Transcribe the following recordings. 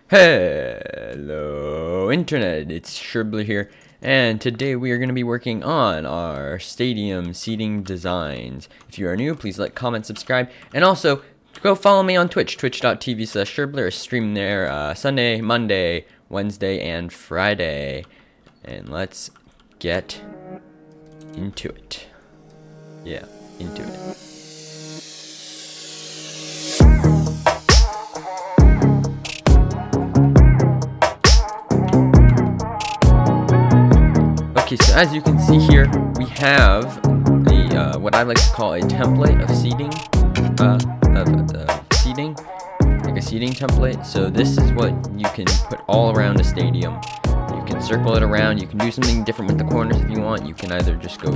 Hello Internet, it's Sherbler here, and today we are going to be working on our stadium seating designs. If you are new, please like, comment, subscribe, and also go follow me on Twitch, twitch.tv/Sherbler. I stream there Sunday, Monday, Wednesday, and Friday. And let's get into it. Yeah, into it. Okay, so as you can see here, we have the what I like to call a template of seating, like a seating template. So this is what you can put all around a stadium. You can circle it around. You can do something different with the corners if you want. You can either just go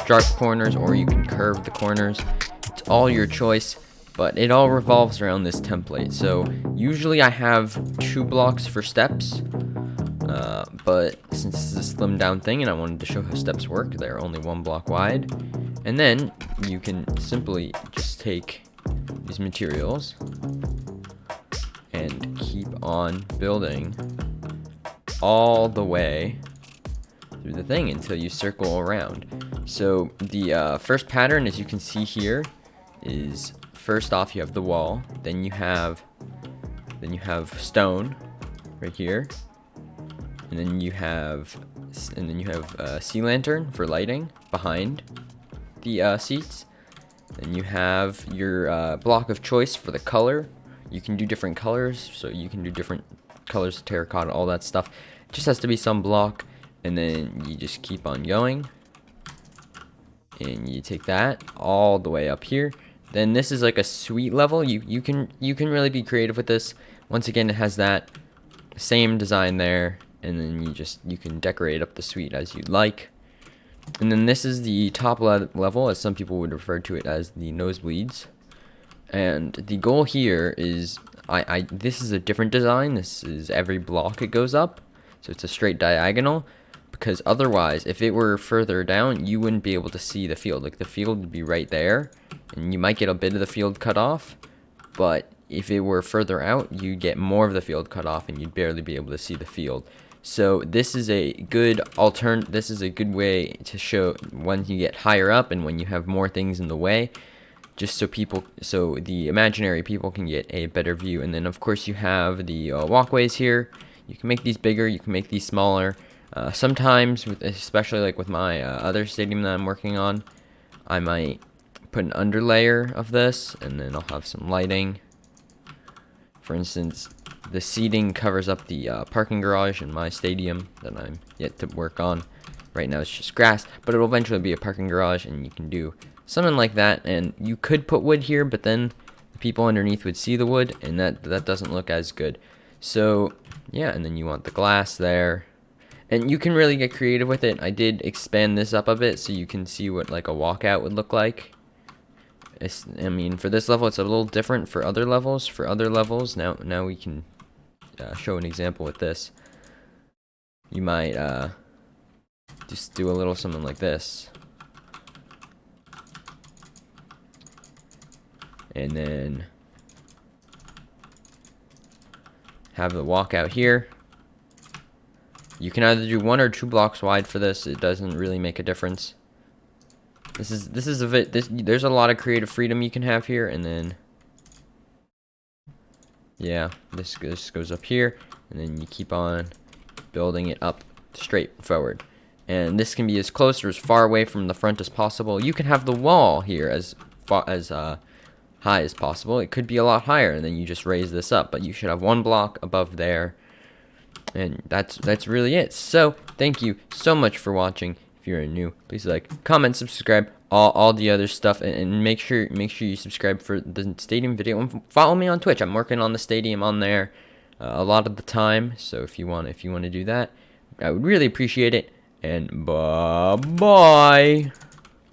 sharp corners or you can curve the corners. It's all your choice, but it all revolves around this template. So usually I have 2 blocks for steps. But since this is a slimmed down thing and I wanted to show how steps work, they're only 1 block wide. And then you can simply just take these materials and keep on building all the way through the thing until you circle around. So the first pattern, as you can see here, is first off you have the wall, then you have stone right here. And then you have a sea lantern for lighting behind the seats. Then you have your block of choice for the color. You can do different colors, so you can do different colors of terracotta, all that stuff. It just has to be some block, and then you just keep on going. And you take that all the way up here. Then this is like a suite level. You can really be creative with this. Once again, it has that same design there. And then you can decorate up the suite as you'd like. And then this is the top level, as some people would refer to it as the nosebleeds. And the goal here is, this is a different design. This is every block it goes up, so it's a straight diagonal. Because otherwise, if it were further down, you wouldn't be able to see the field. Like the field would be right there, and you might get a bit of the field cut off. But if it were further out, you'd get more of the field cut off, and you'd barely be able to see the field. So this is a good This is a good way to show when you get higher up and when you have more things in the way, just so the imaginary people can get a better view. And then of course you have the walkways here. You can make these bigger. You can make these smaller. Sometimes, especially like with my other stadium that I'm working on, I might put an underlayer of this, and then I'll have some lighting. For instance, the seating covers up the parking garage in my stadium that I'm yet to work on. Right now it's just grass, but it'll eventually be a parking garage, and you can do something like that. And you could put wood here, but then the people underneath would see the wood, and that doesn't look as good. So yeah, and then you want the glass there. And you can really get creative with it. I did expand this up a bit so you can see what like a walkout would look like. I mean, for this level, it's a little different for other levels. Now we can show an example with this. You might just do a little something like this. And then have the walkout here. You can either do 1 or 2 blocks wide for this. It doesn't really make a difference. There's a lot of creative freedom you can have here. And then yeah, this goes up here, and then you keep on building it up straight forward. And this can be as close or as far away from the front as possible. You can have the wall here as high as possible. It could be a lot higher, and then you just raise this up, but you should have 1 block above there. And that's really it. So thank you so much for watching. If you're new, please like, comment, subscribe, all the other stuff, and make sure you subscribe for the stadium video, and follow me on Twitch. I'm working on the stadium on there a lot of the time. So if you want to do that, I would really appreciate it. And bye.